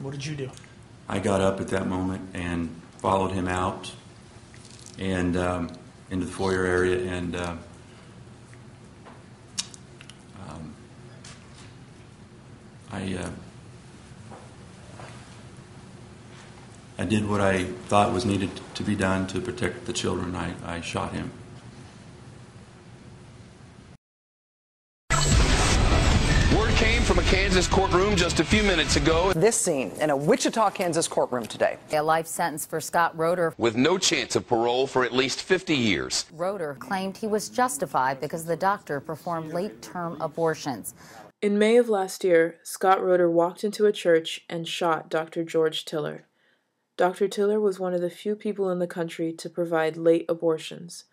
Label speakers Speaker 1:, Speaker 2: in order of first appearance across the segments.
Speaker 1: What did you do?
Speaker 2: I got up at that moment and followed him out and into the foyer area, and I did what I thought was needed to be done to protect the children. I shot him.
Speaker 3: Word came from a Kansas courtroom just a few minutes ago.
Speaker 4: This scene in a Wichita, Kansas courtroom today.
Speaker 5: A life sentence for Scott Roeder.
Speaker 3: With no chance of parole for at least 50 years.
Speaker 5: Roeder claimed he was justified because the doctor performed late-term abortions.
Speaker 6: In May of last year, Scott Roeder walked into a church and shot Dr. George Tiller. Dr. Tiller was one of the few people in the country to provide late abortions.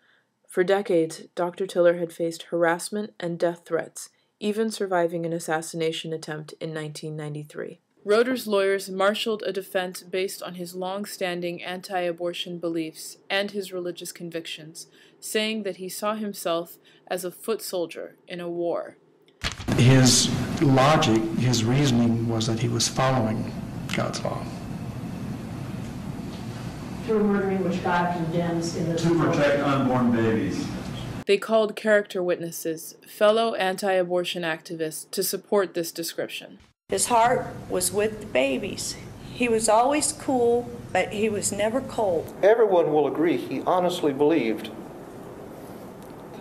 Speaker 6: For decades, Dr. Tiller had faced harassment and death threats, even surviving an assassination attempt in 1993. Roeder's lawyers marshaled a defense based on his long-standing anti-abortion beliefs and his religious convictions, saying that he saw himself as a foot soldier in a war.
Speaker 7: His logic, his reasoning was that he was following God's law.
Speaker 8: Through murdering which God condemns in the
Speaker 9: to protect unborn babies.
Speaker 6: They called character witnesses, fellow anti-abortion activists, to support this description.
Speaker 10: His heart was with the babies. He was always cool, but he was never cold.
Speaker 11: Everyone will agree he honestly believed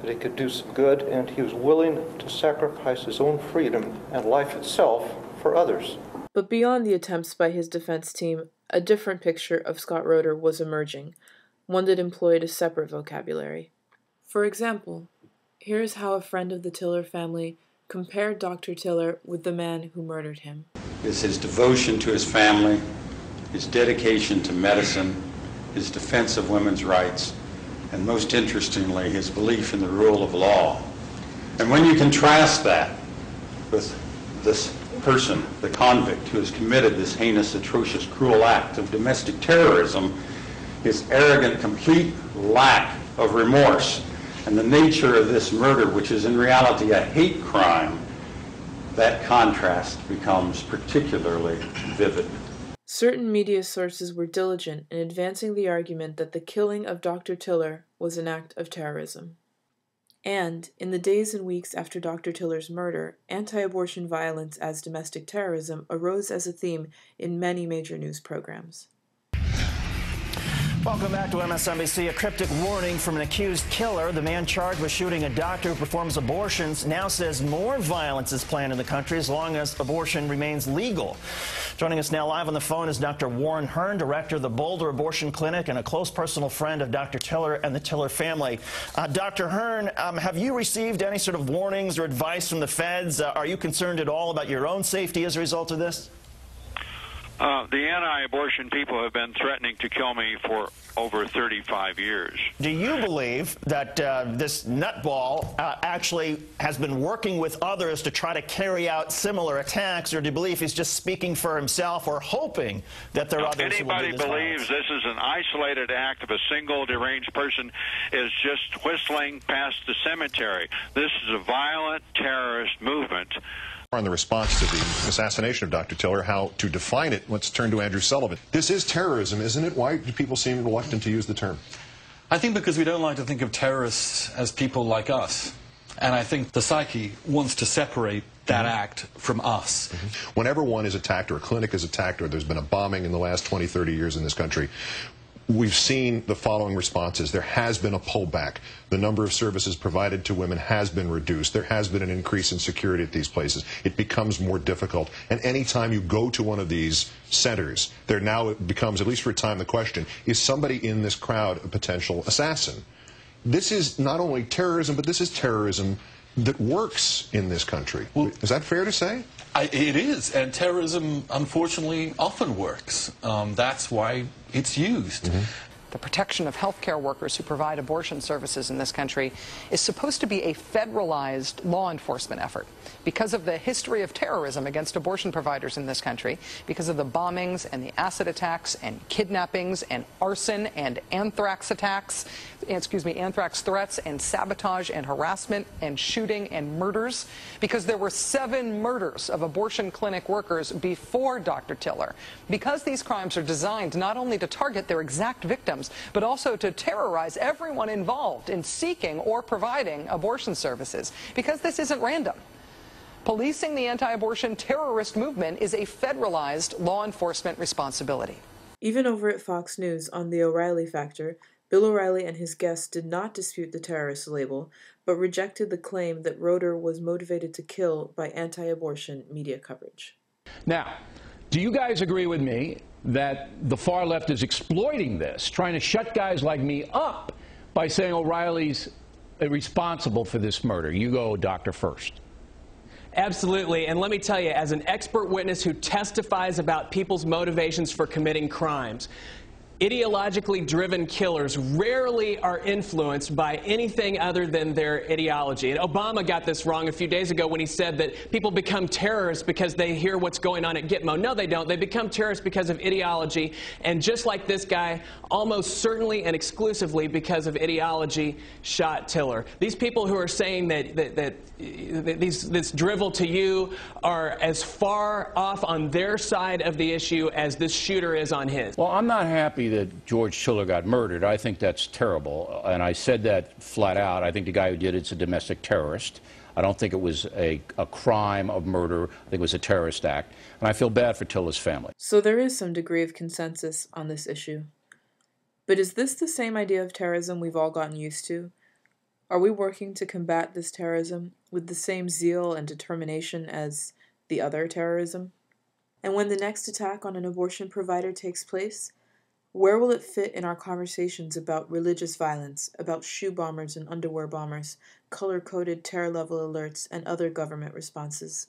Speaker 11: that he could do some good, and he was willing to sacrifice his own freedom and life itself for others.
Speaker 6: But beyond the attempts by his defense team, a different picture of Scott Roeder was emerging, one that employed a separate vocabulary. For example, here is how a friend of the Tiller family compared Dr. Tiller with the man who murdered him.
Speaker 12: It's his devotion to his family, his dedication to medicine, his defense of women's rights, and most interestingly, his belief in the rule of law. And when you contrast that with this person, the convict who has committed this heinous, atrocious, cruel act of domestic terrorism, his arrogant, complete lack of remorse, and the nature of this murder, which is in reality a hate crime, that contrast becomes particularly vivid.
Speaker 6: Certain media sources were diligent in advancing the argument that the killing of Dr. Tiller was an act of terrorism. And, in the days and weeks after Dr. Tiller's murder, anti-abortion violence as domestic terrorism arose as a theme in many major news programs.
Speaker 13: Welcome back to MSNBC. A cryptic warning from an accused killer. The man charged with shooting a doctor who performs abortions now says more violence is planned in the country as long as abortion remains legal. Joining us now live on the phone is Dr. Warren Hern, director of the Boulder Abortion Clinic and a close personal friend of Dr. Tiller and the Tiller family. Dr. Hern, have you received any sort of warnings or advice from the feds? Are you concerned at all about your own safety as a result of this?
Speaker 14: The anti-abortion people have been threatening to kill me for over 35 years.
Speaker 13: Do you believe that this nutball actually has been working with others to try to carry out similar attacks, or do you believe he's just speaking for himself or hoping that there are others who will do this?
Speaker 14: Anybody believes this is an isolated act of a single deranged person is just whistling past the cemetery. This is a violent terrorist movement.
Speaker 15: On the response to the assassination of Dr. Tiller, how to define it, let's turn to Andrew Sullivan. This is terrorism, isn't it? Why do people seem reluctant to use the term?
Speaker 16: I think because we don't like to think of terrorists as people like us. And I think the psyche wants to separate that act from us.
Speaker 15: Whenever one is attacked or a clinic is attacked or there's been a bombing in the last 20, 30 years in this country, we've seen the following responses. There has been a pullback. The number of services provided to women has been reduced. There has been an increase in security at these places. It becomes more difficult. And any time you go to one of these centers, there now becomes, at least for a time, the question, is somebody in this crowd a potential assassin? This is not only terrorism, but this is terrorism that works in this country. Well, is that fair to say?
Speaker 16: It is, and terrorism, unfortunately, often works. That's why it's used.
Speaker 4: the protection of healthcare workers who provide abortion services in this country, is supposed to be a federalized law enforcement effort. Because of the history of terrorism against abortion providers in this country, because of the bombings and the acid attacks and kidnappings and arson and anthrax attacks, anthrax threats and sabotage and harassment and shooting and murders, because there were 7 murders of abortion clinic workers before Dr. Tiller, because these crimes are designed not only to target their exact victims, but also to terrorize everyone involved in seeking or providing abortion services, because this isn't random. Policing the anti-abortion terrorist movement is a federalized law enforcement responsibility.
Speaker 6: Even over at Fox News on The O'Reilly Factor, Bill O'Reilly and his guests did not dispute the terrorist label, but rejected the claim that Roeder was motivated to kill by anti-abortion media coverage.
Speaker 1: Now, do you guys agree with me that the far left is exploiting this, trying to shut guys like me up by saying O'Reilly's responsible for this murder? You go, doctor, first.
Speaker 17: Absolutely, and let me tell you, as an expert witness who testifies about people's motivations for committing crimes, ideologically driven killers rarely are influenced by anything other than their ideology. And Obama got this wrong a few days ago when he said that people become terrorists because they hear what's going on at Gitmo. No, they don't. They become terrorists because of ideology. And just like this guy, almost certainly and exclusively because of ideology, shot Tiller. These people who are saying that this drivel to you are as far off on their side of the issue as this shooter is on his.
Speaker 1: Well, I'm not happy that George Tiller got murdered. I think that's terrible, and I said that flat out. I think the guy who did it's a domestic terrorist. I don't think it was a crime of murder. I think it was a terrorist act, and I feel bad for Tiller's family.
Speaker 6: So there is some degree of consensus on this issue. But is this the same idea of terrorism we've all gotten used to? Are we working to combat this terrorism with the same zeal and determination as the other terrorism? And when the next attack on an abortion provider takes place, where will it fit in our conversations about religious violence, about shoe bombers and underwear bombers, color-coded terror-level alerts, and other government responses?